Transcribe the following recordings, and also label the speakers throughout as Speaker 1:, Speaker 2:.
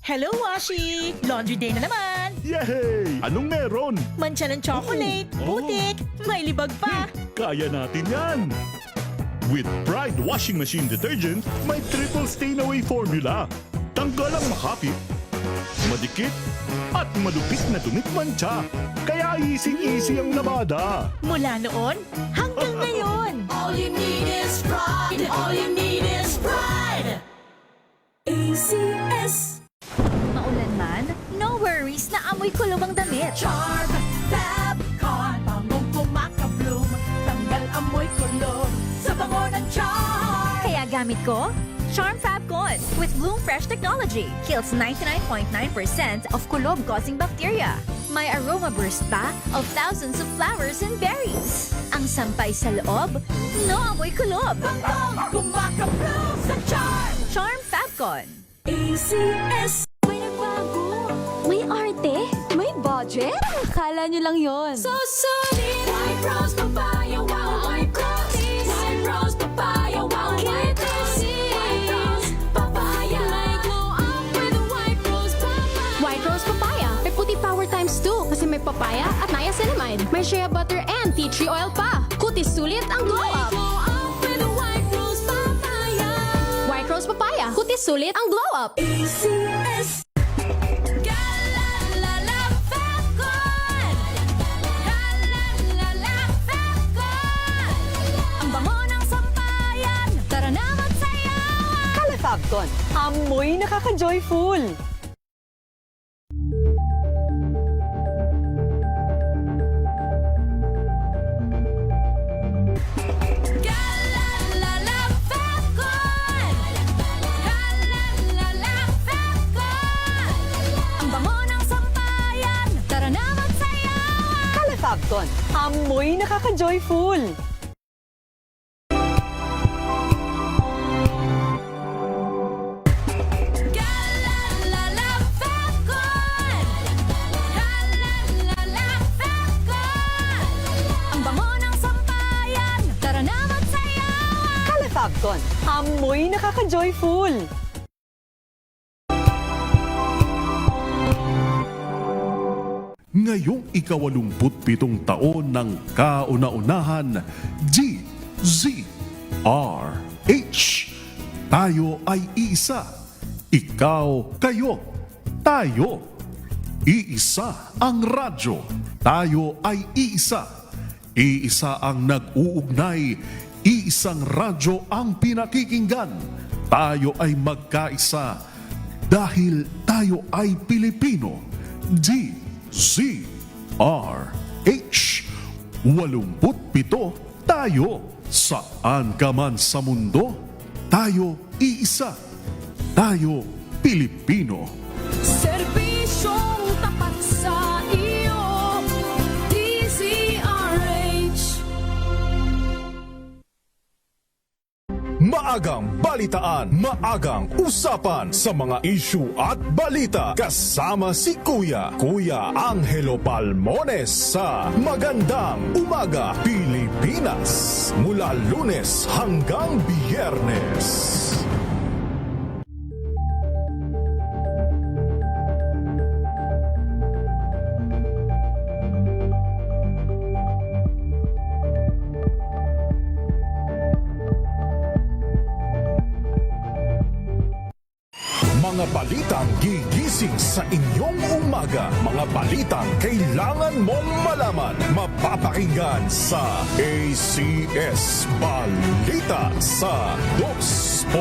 Speaker 1: Hello, Washi! Laundry day na naman!
Speaker 2: Yay! Anong meron?
Speaker 1: Mancha ng chocolate,
Speaker 2: Oh.
Speaker 1: putik, may libag pa!
Speaker 2: Kaya natin yan! With Pride Washing Machine Detergent, may triple stain-away formula. Tanggal ang makapit, madikit, at malupit na dumit mancha. Kaya easy-easy ang labada.
Speaker 1: Mula noon hanggang ngayon!
Speaker 3: All you need is pride. All you need is pride. ACS.
Speaker 4: Maulan man, no worries na amoy kulog ang damit.
Speaker 3: Charm, Fabcon, bangong pumakabloom. Tanggal amoy kulog sa bango ng charm.
Speaker 4: Kaya gamit ko, Charm Fabcon with Bloom Fresh technology. Kills 99.9% of kulob-causing bacteria. May aroma burst pa of thousands of flowers and berries. Ang sampay sa loob, no amoy kulob.
Speaker 3: Bangong pumakabloom sa charm.
Speaker 4: Charm Fabcon.
Speaker 3: ACS.
Speaker 5: May nagbago. May arte. May budget. Akala nyo lang yon.
Speaker 3: So solid. White rose papaya, wow, white rose. White rose papaya, wow, white rose. White rose papaya. May glow up with a white rose papaya.
Speaker 5: White Rose Papaya. May puti power times 2 kasi may papaya at niacinamide. May shea butter and tea tree oil pa. Kutis sulit ang glow up.
Speaker 3: Glow up with a white rose papaya.
Speaker 5: White Rose Papaya. Kutis sulit ang glow up.
Speaker 3: ACS. Galalala Fabcon. Galalala Fabcon. Ang bango ng sampayan. Tara na magsayawan.
Speaker 6: Califabcon, amoy nakaka-joyful.
Speaker 3: Galalala Fabcon. Galalala Fabcon. Ang bango ng sampayan. Tara na magsayawan.
Speaker 6: Califabcon, amoy nakaka-joyful.
Speaker 3: Galalala Fabcon. Galalala Fabcon. Ang bango ng sampayan. Tara na magsayawan.
Speaker 6: Califabcon, amoy nakaka-joyful.
Speaker 2: Ngayong ika-87 taon ng kauna-unahan, GZRH. Tayo ay iisa. Ikaw, kayo, tayo. Iisa ang radyo. Tayo ay iisa. Iisa ang nag-uugnay. Iisang radyo ang pinakikinggan. Tayo ay magkaisa dahil tayo ay Pilipino. GZRH. 87 tayo. Saan ka man sa mundo, tayo iisa. Tayo Pilipino.
Speaker 3: Serbisyong tapat sa iyo. DZRH.
Speaker 7: Maagang balitaan, maagang usapan sa mga issue at balita. Kasama si Kuya Angelo Palmones sa Magandang Umaga Pilipinas. Mula Lunes hanggang Biyernes. Mga balitang gigising sa inyong umaga. Mga balitang kailangan mong malaman. Mapapakinggan sa ACS Balita sa 2x2.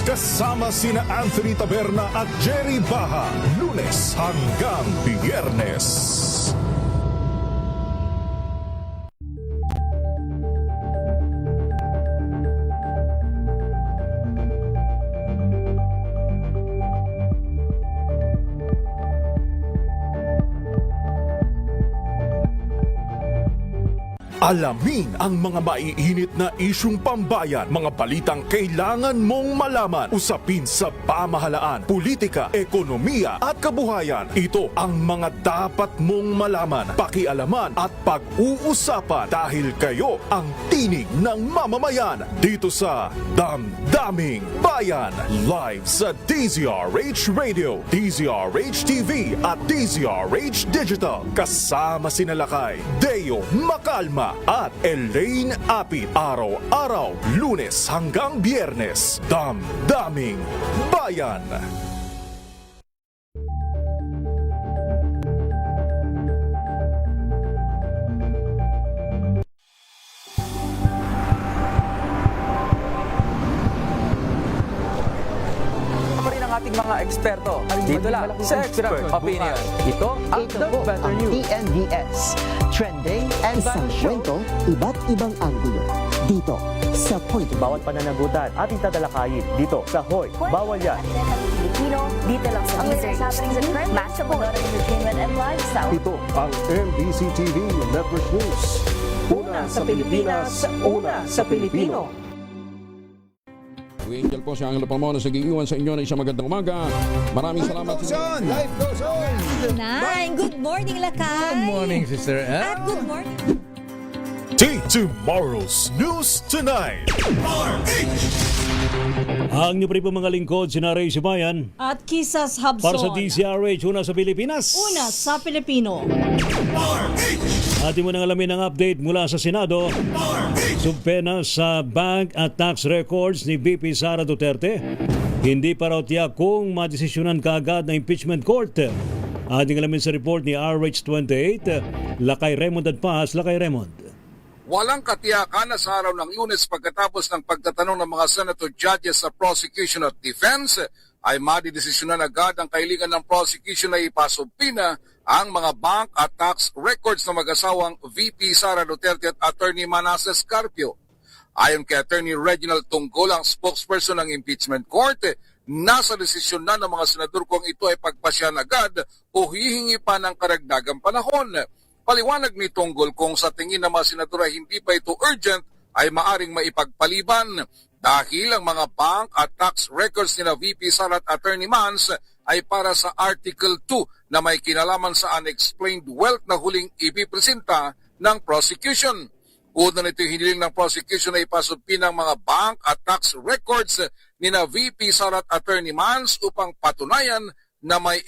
Speaker 7: Kasama sina Anthony Taberna at Jerry Baha. Lunes hanggang Biyernes. Alamin ang mga maiinit na isyung pambayan, mga balitang kailangan mong malaman, usapin sa pamahalaan, politika, ekonomiya at kabuhayan. Ito ang mga dapat mong malaman, pakialaman at pag-uusapan dahil kayo ang tinig ng mamamayan dito sa Damdaming Bayan. Live sa DZRH Radio, DZRH TV at DZRH Digital. Kasama sina Lakay, Deo Macalma at Elaine Apit. Araw-araw, Lunes hanggang Biyernes. Damdaming Bayan.
Speaker 8: Pa rin ang ating mga eksperto. Dito lang sa Expert Opinion. Ito ang The Better News.
Speaker 9: TNVS. Trending and sa kwento, iba't ibang anggulo. Dito sa Point of
Speaker 10: Bawat pananagutan ating tatalakayin dito sa Hoy. Bawal yan.
Speaker 4: Filipino, dito lang sa Music. Match of entertainment and lifestyle.
Speaker 7: Ito ang MBC TV Network News. Una sa Pilipinas, una sa Pilipino.
Speaker 11: Angel po si Angelo Palmona sa giiwan sa inyo ng isang magandang umaga. Maraming salamat.
Speaker 7: Life goes on!
Speaker 4: Good morning, Lakay.
Speaker 8: Good morning, Sister Ann.
Speaker 4: At good morning.
Speaker 7: Tomorrow's News Tonight.
Speaker 10: Ang niyo po mga lingkod, sinarey si Bayan.
Speaker 1: At Kisas Habson.
Speaker 10: Para sa DZRH, una sa Pilipinas.
Speaker 1: Una sa Pilipino.
Speaker 10: Atin mo nang alamin ang update mula sa Senado. Subpena sa bank at tax records ni VP Sara Duterte. Hindi pa raw tiyak kung madesisyonan kaagad na impeachment court. Ating alamin sa report ni RH28, Lakay Raymond at Paz. Lakay Raymond.
Speaker 12: Walang katiyakan na sa araw ng Lunes pagkatapos ng pagtatanong ng mga senator judges sa prosecution at defense ay madidesisyonan agad ang kahilingan ng prosecution na ipasubpina ang mga bank at tax records ng mag-asawang VP Sara Duterte at Attorney Manasseh Carpio. Ayon kay Attorney Reginald Tunggol, ang spokesperson ng impeachment court, nasa desisyon na ng mga senador kung ito ay pagpasyahan agad o hihingi pa ng karagdagang panahon. Paliwanag ni Tunggol kung sa tingin ng mga senador ay hindi pa ito urgent ay maaring maipagpaliban dahil ang mga bank at tax records ni VP Sara at Attorney Mans ay para sa Article 2 na may kinalaman sa unexplained wealth na huling ipipresenta ng prosecution. Una nito hiniling ng prosecution na ipasubpin ng mga bank at tax records ni VP Sara at Attorney Mans upang patunayan na may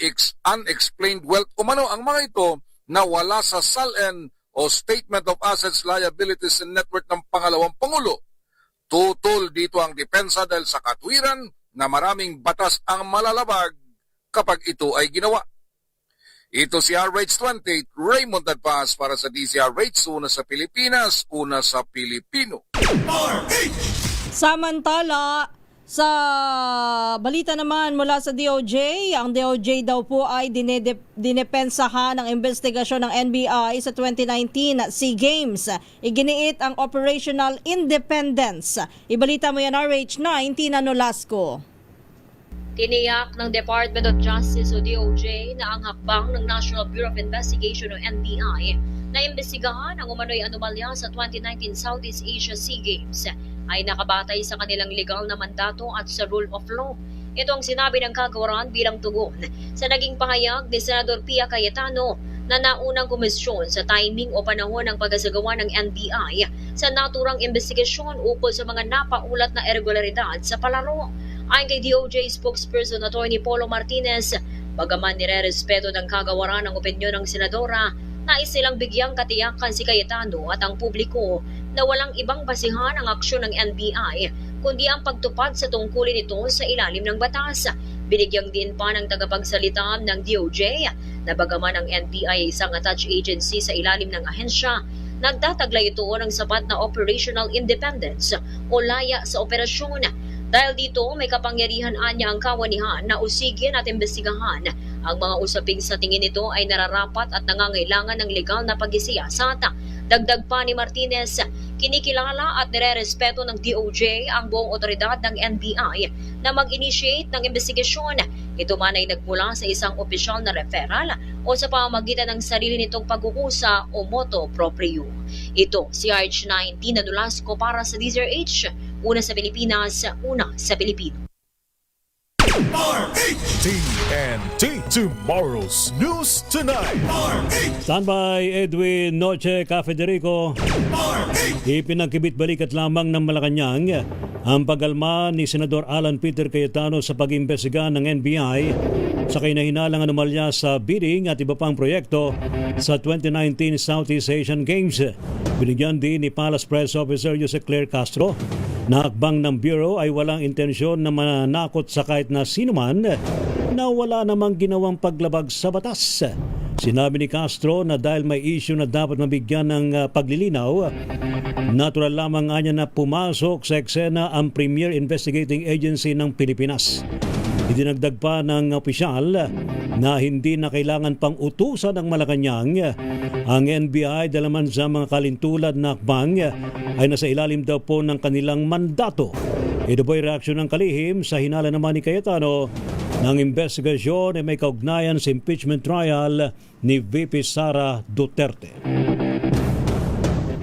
Speaker 12: unexplained wealth umano ang mga ito na wala sa SALN o Statement of Assets, Liabilities and Net Worth ng pangalawang Pangulo. Tutol dito ang depensa dahil sa katwiran na maraming batas ang malalabag kapag ito ay ginawa. Ito si RH28, Raymond Adpaz para sa DZRH, una sa Pilipinas, una sa Pilipino.
Speaker 1: Samantala, sa balita naman mula sa DOJ, ang DOJ daw po ay dinepensahan ng investigasyon ng NBI sa 2019 SEA Games. Iginiit ang operational independence. Ibalita mo yan, RH9, Tina Nolasco.
Speaker 4: Tiniyak ng Department of Justice o DOJ na ang hakbang ng National Bureau of Investigation o NBI na imbestigahan ang umano'y anomalya sa 2019 Southeast Asia SEA Games ay nakabatay sa kanilang legal na mandato at sa rule of law. Ito ang sinabi ng kagawaran bilang tugon sa naging pahayag ni Senador Pia Cayetano na naunang komisyon sa timing o panahon ng pag-asagawa ng NBI sa naturang investigasyon ukol sa mga napaulat na irregularidad sa palaro. Ayon kay DOJ spokesperson Attorney Polo Martinez, bagaman nire-respeto ng kagawaran ang opinyon ng senadora, nais silang bigyang katiyakan si Cayetano at ang publiko na walang ibang basihan ang aksyon ng NBI kundi ang pagtupad sa tungkulin nito sa ilalim ng batas. Binigyang din pa ng tagapagsalita ng DOJ na bagaman ang NBI ay isang attached agency sa ilalim ng ahensya, nagtataglay ito ng sapat na operational independence o laya sa operasyon. Dahil dito, may kapangyarihan anya ang kawanihan na usigin at imbestigahan ang mga usaping sa tingin nito ay nararapat at nangangailangan ng legal na pag-isiyasat.
Speaker 13: Dagdag pa ni Martinez, kinikilala at nire-respeto ng DOJ ang buong otoridad ng NBI na mag-initiate ng investigasyon. Ito man ay nagmula sa isang opisyal na referral o sa pamamagitan ng sarili nitong pagkukusa o motu proprio. Ito si RH9 Tina Nolasco para sa DZRH, una sa Pilipinas, una sa Pilipino.
Speaker 7: TNT Tomorrow's News Tonight.
Speaker 10: Standby Edwin Noche Federico. Ipinagkibit balikat lamang ng Malacanang ang pag-alma ni Senador Alan Peter Cayetano sa pag-imbestiga ng NBI sa kinahinalang anomalya sa bidding at iba pang proyekto sa 2019 Southeast Asian Games. Binigyan din ni Palace Press Officer Jose Claire Castro na hakbang ng Bureau ay walang intensyon na mananakot sa kahit na sino man na wala namang ginawang paglabag sa batas. Sinabi ni Castro na dahil may issue na dapat mabigyan ng paglilinaw, natural lamang anya na pumasok sa eksena ang Premier Investigating Agency ng Pilipinas. Idinagdag pa ng opisyal na hindi na kailangan pang utusan ng Malacanang ang NBI dahil naman sa mga kalintulad na hakbang ay nasa ilalim daw po ng kanilang mandato. Ito po'y reaksyon ng kalihim sa hinala naman ni Cayetano ng investigasyon ay may kaugnayan sa impeachment trial ni VP Sara Duterte.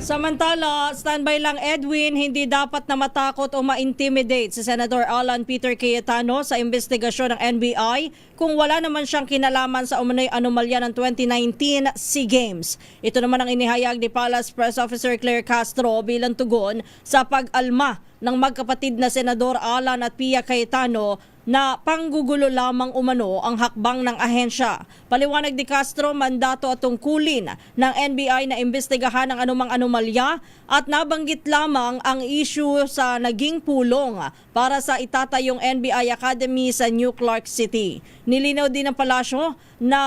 Speaker 1: Samantala, standby lang Edwin, hindi dapat na matakot o ma-intimidate si Senator Alan Peter Cayetano sa investigasyon ng NBI kung wala naman siyang kinalaman sa umano'y anomalya ng 2019 SEA Games. Ito naman ang inihayag ni Palace Press Officer Claire Castro bilang tugon sa pag-alma ng magkapatid na Senador Alan at Pia Cayetano na panggugulo lamang umano ang hakbang ng ahensya. Paliwanag ni Castro, mandato at tungkulin ng NBI na imbestigahan ang anumang anomalya at nabanggit lamang ang issue sa naging pulong para sa itatayong NBI Academy sa New Clark City. Nilinaw din ng palasyo na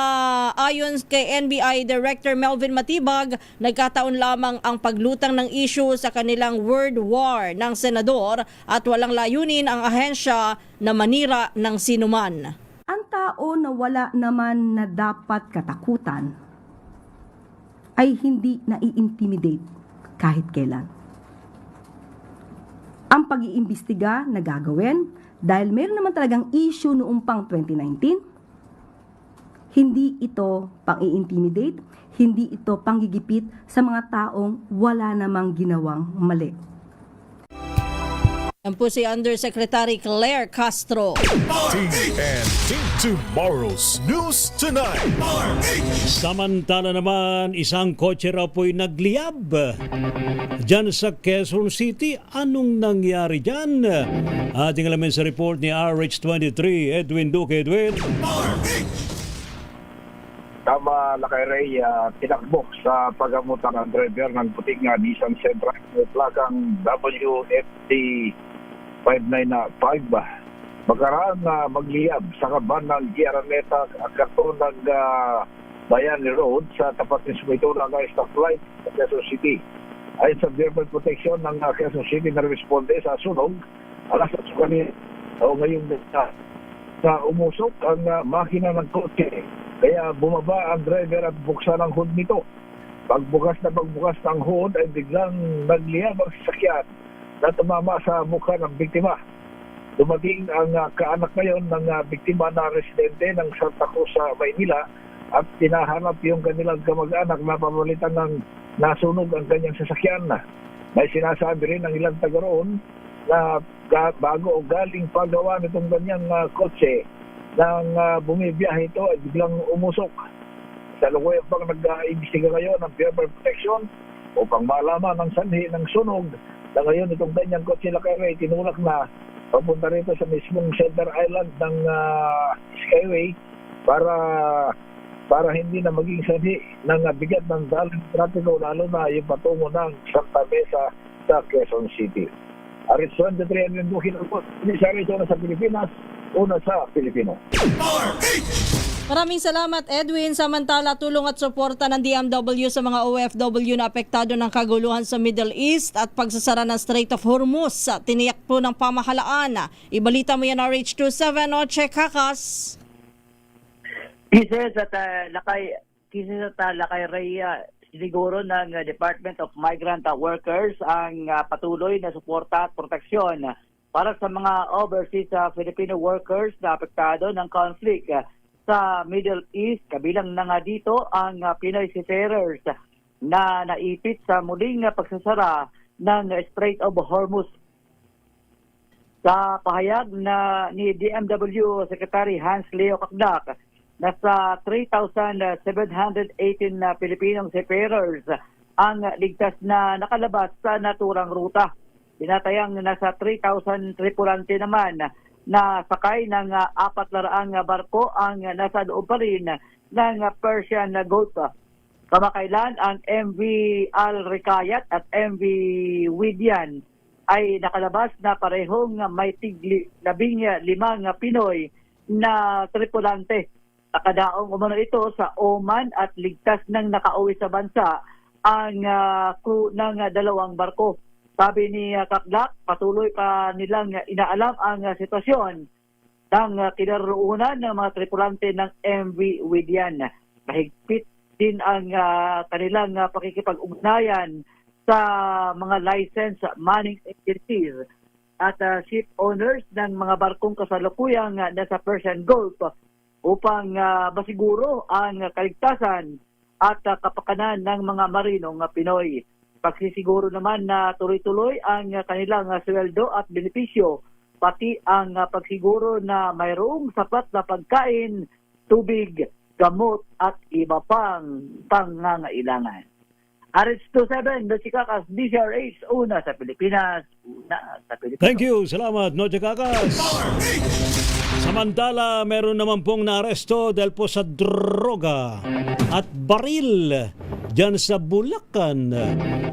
Speaker 1: ayon kay NBI Director Melvin Matibag, nagkataon lamang ang paglutang ng issue sa kanilang word war ng senador at walang layunin ang ahensya na manira ng sinuman.
Speaker 14: Ang tao na wala naman na dapat katakutan ay hindi nai-intimidate kahit kailan. Ang pag-iimbestiga na gagawin dahil meron naman talagang issue noong pang 2019, hindi ito pang-i-intimidate, hindi ito panggigipit sa mga taong wala namang ginawang mali.
Speaker 1: Yan po si Undersecretary Claire Castro.
Speaker 7: TNT Tomorrow's News Tonight.
Speaker 10: Samantala naman, isang kotse raw po'y nagliyab dyan sa Quezon City. Anong nangyari dyan? Ating alamin sa report ni RH23, Edwin Duque. Edwin.
Speaker 15: Tama, Lakay Ray, tinakbok sa pagamutan ng driver ng puting Nissan Sentra plakang WFT 595. Magkaraan na magliyab sa kaban ng Giaraneta at karton ng Bayani Road sa tapat mismo ito ng stoplight sa Quezon City. Ayon sa Vehicle Protection ng Quezon City na responde sa sunog, alas at kanina o ngayong na umusok ang makina ng kotse. Kaya bumaba ang driver at buksan ang hood nito. Pagbukas ng hood ay biglang nagliyab ang sasakyan na tumama sa mukha ng biktima. Dumating ang kaanak ngayon ng biktima na residente ng Santa Cruz sa Maynila at tinahanap yung kanilang kamag-anak na pamalitan ng nasunog ang kanyang sasakyan. May sinasabi rin ng ilang taga roon na bago o galing pagawa nitong kanyang kotse nang bumibiyahe ito ay biglang umusok. Sa lukuyan pang nag-iimbestiga ngayon ng Vehicle Protection upang malaman ang sanhi ng sunog na ngayon itong kanyang kotse Lakay tinulak na papunta rito sa mismong center island ng Skyway para hindi na maging sanhi ng bigat ng dalang trapiko lalo na yung patungo ng Santa Mesa sa Quezon City. RH23 ang nandukil ang sa Pilipinas, una sa Pilipino.
Speaker 1: Maraming salamat Edwin. Samantala, tulong at suporta ng DMW sa mga OFW na apektado ng kaguluhan sa Middle East at pagsasara ng Strait of Hormuz. Tiniyak po ng pamahalaan. Ibalita mo yan RH27 o Chekakas.
Speaker 16: Kisses at Lakay Raya, Siniguro ng Department of Migrant Workers ang patuloy na suporta at proteksyon para sa mga overseas Filipino workers na apektado ng conflict sa Middle East. Kabilang na nga dito ang Pinoy seafarers na naipit sa muling pagsasara ng Strait of Hormuz. Sa pahayag na ni DMW Secretary Hans Leo Kakdak, nasa 3,718 na Pilipinong seafarers ang ligtas na nakalabas sa naturang ruta. Tinatayang nasa 3,000 tripulante naman na sakay ng 400 barko ang nasa loob pa rin ng Persian Gulf. Kamakailan ang MV Al Rikayat at MV Widyan ay nakalabas na parehong may tig 15 Pinoy na tripulante. Nakadaong umano ito sa Oman at ligtas nang nakauwi sa bansa ang crew ng dalawang barko. Sabi ni Kakdak, patuloy pa nilang inaalam ang sitwasyon ng kinaroonan ng mga tripulante ng MV Widyan. Mahigpit din ang kanilang pakikipag-ugnayan sa mga licensed manning agencies at ship owners ng mga barkong kasalukuyang nasa Persian Gulf upang masiguro ang kaligtasan at kapakanan ng mga marinong Pinoy. Pagsisiguro naman na tuloy-tuloy ang kanilang sweldo at benepisyo, pati ang pagsiguro na mayroong sapat na pagkain, tubig, gamot at iba pang pangangailangan. RH27, Noche Kakas, DCRH, una sa Pilipinas, una sa Pilipinas.
Speaker 10: Thank you. Salamat, Noche Kakas. Samantala, meron naman pong naaresto dahil po sa droga at baril dyan sa Bulacan.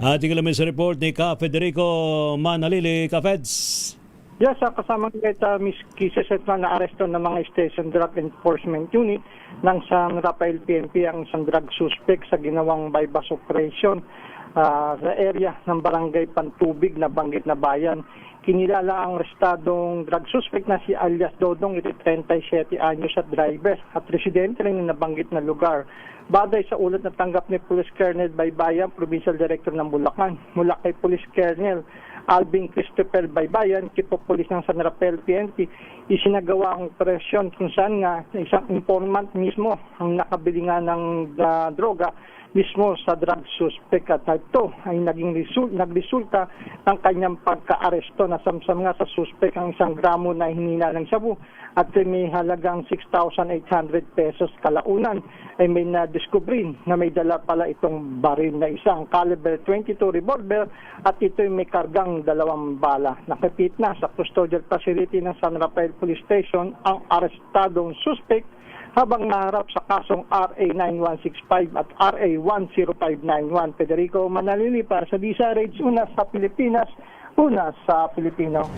Speaker 10: Ating alamin sa report ni Ka Federico Manalili. Ka Feds.
Speaker 17: Yes, kasama kita Miss Kisses at na aresto ng mga Station Drug Enforcement Unit ng San Rafael PNP ang isang drug suspect sa ginawang bypass operation sa area ng Barangay Pantubig na Banggit na Bayan. Kinilala ang arestadong drug suspect na si alias Dodong, ito 37 anyos at driver at residente rin ng nabanggit na lugar. Baday sa ulat na tanggap ni Police Colonel Baybayan, Provincial Director ng Bulacan, mula kay Police Colonel Alvin Christopher Baybayan, Chief of Police ng San Rafael PNP, isinagawa ang operasyon kung saan nga isang informant mismo ang nakabili nga ng droga mismo sa drug suspect at ito ay nagresulta ng kanyang pagka-aresto na samsam nga sa suspect ang 1 gramo na hinina ng shabu at may halagang 6,800 pesos kalaunan ay may na-discovery na may dala pala itong baril na isang caliber 22 revolver at ito ay may kargang 2 bala. Nakapit na sa custodial facility ng San Rafael Police Station ang arestadong suspect habang naharap sa kasong RA 9165 at RA 10591. Federico Manalili para sa DCRH, una sa Pilipinas, una sa Pilipino.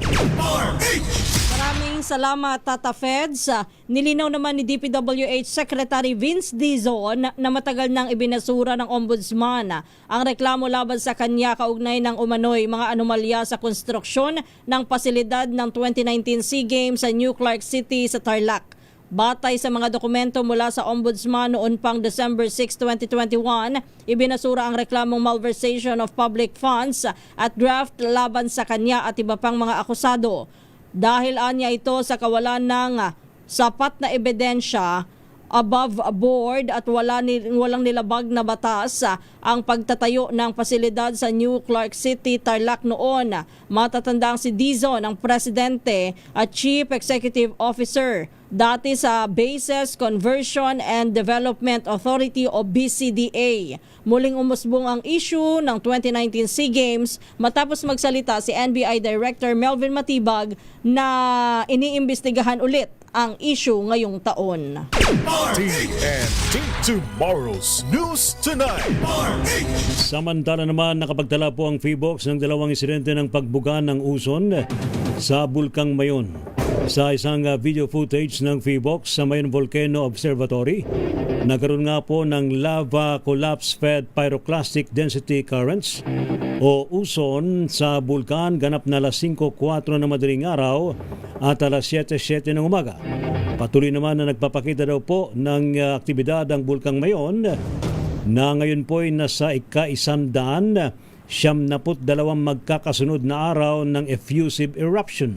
Speaker 1: Maraming salamat, Tata Feds. Nilinaw naman ni DPWH Secretary Vince Dizon na matagal nang ibinasura ng Ombudsman ang reklamo laban sa kanya kaugnay ng umano'y mga anomalya sa konstruksyon ng pasilidad ng 2019 SEA Games sa New Clark City sa Tarlac. Batay sa mga dokumento mula sa Ombudsman noon pang December 6, 2021, ibinasura ang reklamong malversation of public funds at graft laban sa kanya at iba pang mga akusado. Dahil anya ito sa kawalan ng sapat na ebidensya above board at walang nilabag na batas ang pagtatayo ng pasilidad sa New Clark City, Tarlac noon. Matatandang si Dizon ang presidente at chief executive officer dati sa Bases Conversion and Development Authority o BCDA. Muling umusbong ang issue ng 2019 SEA Games matapos magsalita si NBI Director Melvin Matibag na iniimbestigahan ulit ang issue ngayong taon.
Speaker 7: TNT Tomorrow's News Tonight.
Speaker 10: Samantala naman, nakapagtala po ang PHIVOLCS ng 2 insidente ng pagbuga ng uson sa Bulkang Mayon. Sa isang video footage ng PHIVOLCS sa Mayon Volcano Observatory, nagkaroon nga po ng lava collapse-fed pyroclastic density currents o uson sa bulkan ganap na alas 5:04 ng madaling araw at alas 7:07 ng umaga. Patuloy naman na nagpapakita daw po ng aktibidad ang Bulkang Mayon na ngayon po ay nasa ika-100 72 magkakasunod na araw ng effusive eruption.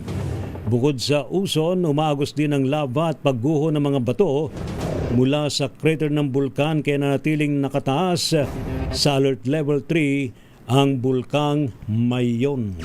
Speaker 10: Bukod sa uson, umaagos din ang lava at pagguho ng mga bato mula sa crater ng bulkan kaya nanatiling nakataas sa alert level 3 ang bulkang Mayon.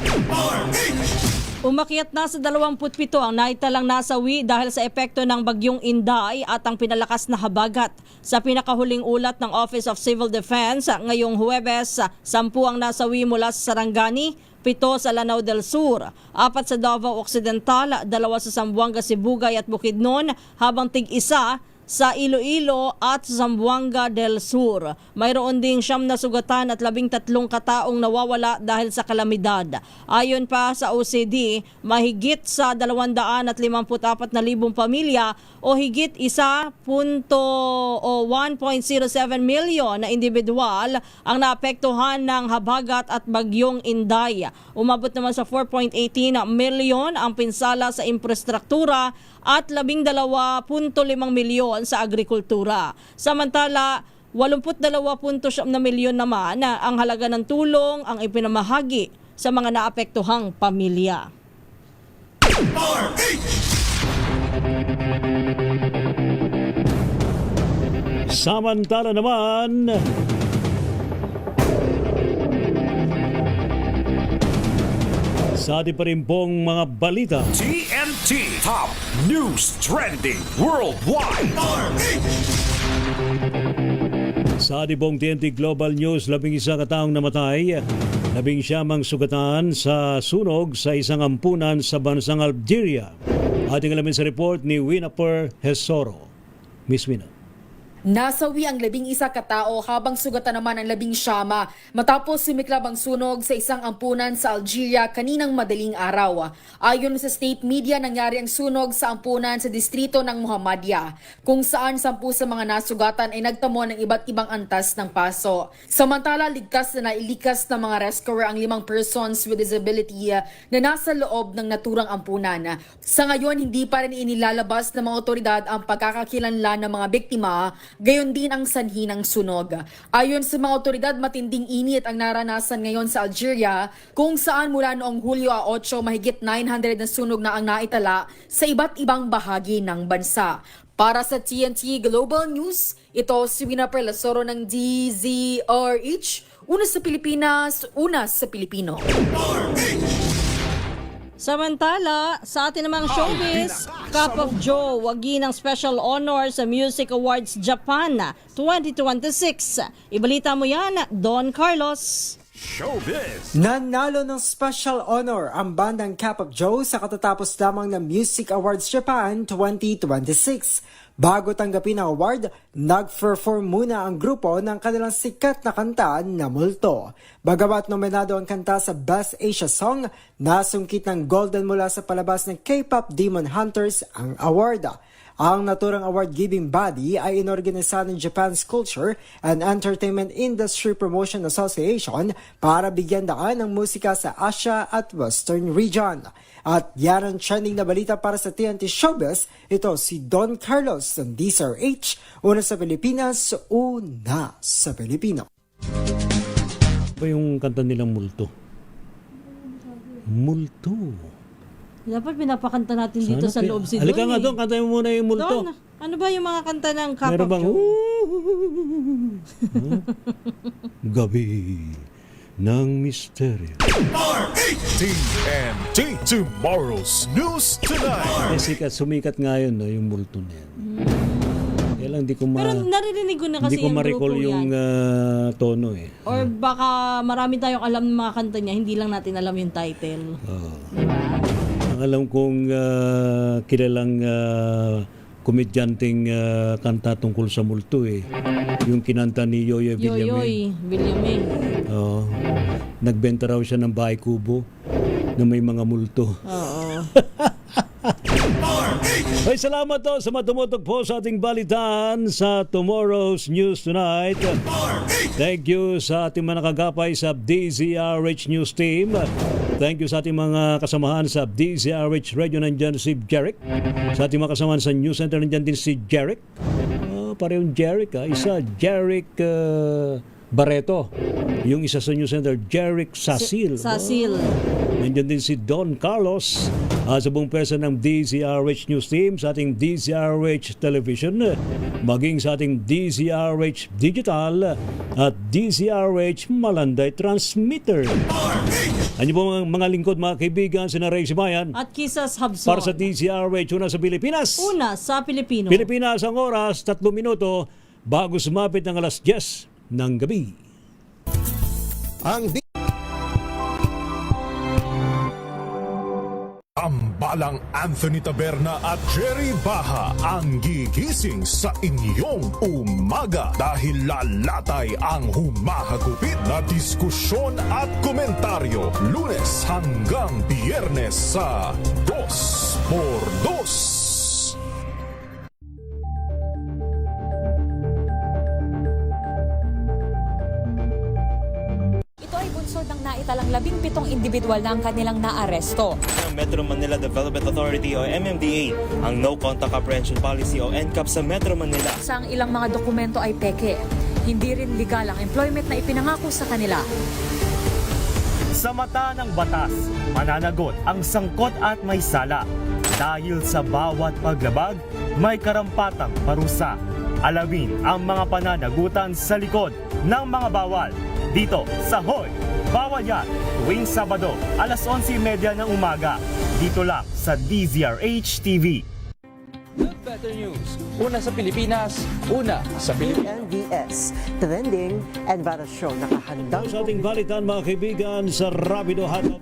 Speaker 1: Umakyat na sa 27 ang naitalang nasawi dahil sa epekto ng bagyong Inday at ang pinalakas na habagat. Sa pinakahuling ulat ng Office of Civil Defense, ngayong Huwebes, 10 ang nasawi mula sa Sarangani, 7 sa Lanao del Sur, 4 sa Davao Occidental, 2 sa Zamboanga, Sibugay at Bukidnon, habang tig-1 sa Iloilo at Zamboanga del Sur. Mayroon ding 9 na sugatan at 13 kataong nawawala dahil sa kalamidad. Ayon pa sa OCD, mahigit sa 254,000 pamilya o higit 1.07 milyon na individual ang naapektuhan ng habagat at bagyong Inday. Umabot naman sa 4.18 milyon ang pinsala sa infrastruktura at 12.5 milyon sa agrikultura. Samantala, 82.9 milyon naman ang halaga ng tulong ang ipinamahagi sa mga naapektuhang pamilya.
Speaker 10: Samantala naman, sa ating pa rin pong mga balita,
Speaker 7: TNT Top News Trending Worldwide.
Speaker 10: sa ating pong TNT Global News, 11 kataong namatay, 11 sugatan sa sunog sa isang ampunan sa bansang Algeria. Ating alamin sa report ni Winaper Hesoro. Miss Wina.
Speaker 18: Nasawi ang 11 katao habang sugatan naman ang 11 matapos sumiklab ang sunog sa isang ampunan sa Algeria kaninang madaling araw. Ayon sa state media, nangyari ang sunog sa ampunan sa distrito ng Muhammadiyah, kung saan 10 sa mga nasugatan ay nagtamo ng iba't ibang antas ng paso. Samantala, ligtas na nailikas ng mga rescuer ang 5 persons with disability na nasa loob ng naturang ampunan. Sa ngayon, hindi pa rin inilalabas ng mga otoridad ang pagkakakilanlan ng mga biktima, gayon din ang sanhi ng sunog. Ayon sa mga otoridad, matinding init ang naranasan ngayon sa Algeria, kung saan mula noong Hulyo 8, mahigit 900 na sunog na ang naitala sa iba't ibang bahagi ng bansa. Para sa TNT Global News, ito si Winaper Lasoro ng DZRH, una sa Pilipinas, una sa Pilipino.
Speaker 1: Samantala, sa atin namang showbiz, Cup of Joe, wagi ng special honor sa Music Awards Japan 2026. Ibalita mo yan, Don Carlos.
Speaker 19: Showbiz! Nanalo ng special honor ang bandang Cup of Joe sa katatapos lamang ng Music Awards Japan 2026. Bago tanggapin ang award, nag-perform muna ang grupo ng kanilang sikat na kanta na Multo. Bagamat nominado ang kanta sa Best Asia Song, nasungkit ng Golden mula sa palabas ng K-pop Demon Hunters ang award. Ang naturang award-giving body ay inorganisa ng Japan's Culture and Entertainment Industry Promotion Association para bigyan daan ng musika sa Asia at Western region. At yan ang trending na balita para sa TNT Showbiz. Ito si Don Carlos ng DZRH, una sa Pilipinas, una sa Pilipino.
Speaker 10: Ano yung kanta nilang Multo? Multo.
Speaker 1: Dapat pinapakanta natin dito sa loob si Don.
Speaker 10: Halika nga Don, kanta mo muna yung Multo.
Speaker 1: Don, ano ba yung mga kanta ng Cup
Speaker 10: Meron
Speaker 1: of
Speaker 10: bang,
Speaker 1: Joe?
Speaker 10: Gabi ng misteryo.
Speaker 7: TNT Tomorrow's News Tonight.
Speaker 10: Sumikat nga yun, no, yung Multo na yan. Kaya lang di ko
Speaker 1: Pero naririnig ko na kasi
Speaker 10: hindi ko
Speaker 1: yung
Speaker 10: ma-recall
Speaker 1: grupo
Speaker 10: yung
Speaker 1: yan.
Speaker 10: tono eh.
Speaker 1: Or baka marami tayong alam ng mga kanta niya, hindi lang natin alam yung title. Diba?
Speaker 10: Ang alam kong kilalang komedyanteng kanta tungkol sa multo eh. Yung kinanta ni Yoyoy Villame.
Speaker 1: Yoyoy Villame.
Speaker 10: Oo. Nagbenta raw siya ng bahay kubo na may mga multo.
Speaker 1: Oo.
Speaker 10: Ay, salamat to sa matumutok po sa ating balitaan sa Tomorrow's News Tonight. Thank you sa ating mga nakagapay sa DZRH News Team. Thank you sa ating mga kasamahan sa DZRH Radio, nandyan si Jeric. Sa ating mga kasamahan sa News Center, nandyan din si Jeric. parehong Jeric. Isa, Jeric Barreto. Yung isa sa News Center, Jeric Sasil.
Speaker 1: Sasil.
Speaker 10: Nandiyan din si Don Carlos sa buong pwersa ng DZRH News Team, sa ating DZRH Television, maging sa ating DZRH Digital at DZRH Malanday Transmitter. Ano po mga lingkod, mga kaibigan, sina Ray Sibayan
Speaker 1: At Kisas Habson.
Speaker 10: para sa DZRH, una sa Pilipinas.
Speaker 1: Una sa Pilipino.
Speaker 10: Pilipinas ang oras, 3 minuto bago sumapit ng alas 10 ng gabi.
Speaker 7: Tambalang Anthony Taberna at Jerry Baha ang gigising sa inyong umaga dahil lalatay ang humahagupit na diskusyon at komentaryo Lunes hanggang Biyernes sa 2x2.
Speaker 20: Ito ay bunsod ng naitalang 17 individual na ang kanilang naaresto.
Speaker 21: Metro Manila Development Authority o MMDA ang No Contact Apprehension Policy o NCAP sa Metro Manila.
Speaker 20: Sa ang ilang mga dokumento ay peke. Hindi rin legal ang employment na ipinangako sa kanila.
Speaker 22: Sa mata ng batas, mananagot ang sangkot at may sala. Dahil sa bawat paglabag, may karampatang parusa. Alamin ang mga pananagutan sa likod ng mga bawal. Dito sa Hoy! Bawal Yan! Tuwing Sabado, alas 11:30 ng umaga. Dito lang sa DZRH TV.
Speaker 8: Better News. Una sa Pilipinas, una sa Pilipinas.
Speaker 9: NVS, Trending and Viral Show. Nakahandang
Speaker 10: Sa ating balitan, mga kaibigan, sa Rapido Hataw.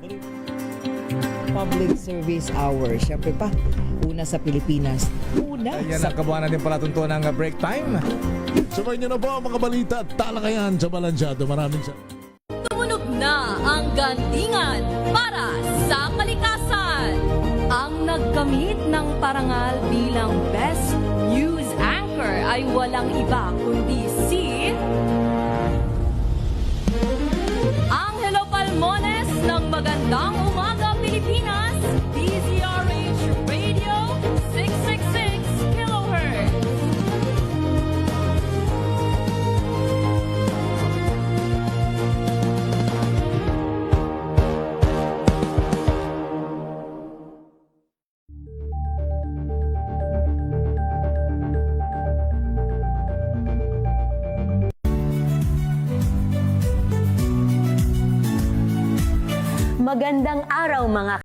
Speaker 23: Public Service Hour. Siyempre pa, una sa Pilipinas. Una
Speaker 24: Yan ang kabuuan natin palatuntunan ng break time. Sabay nyo na po ang mga balita at talakayan sa Balansyado. Maraming
Speaker 3: Tumunog na ang gandingan para sa kalikasan. Ang nagkamit ng parangal bilang Best News Anchor ay walang iba kundi si Angelo Palmones ng Magandang Umaga Pilipinas, DZRH Radio 666 kHz.
Speaker 25: Magandang araw mga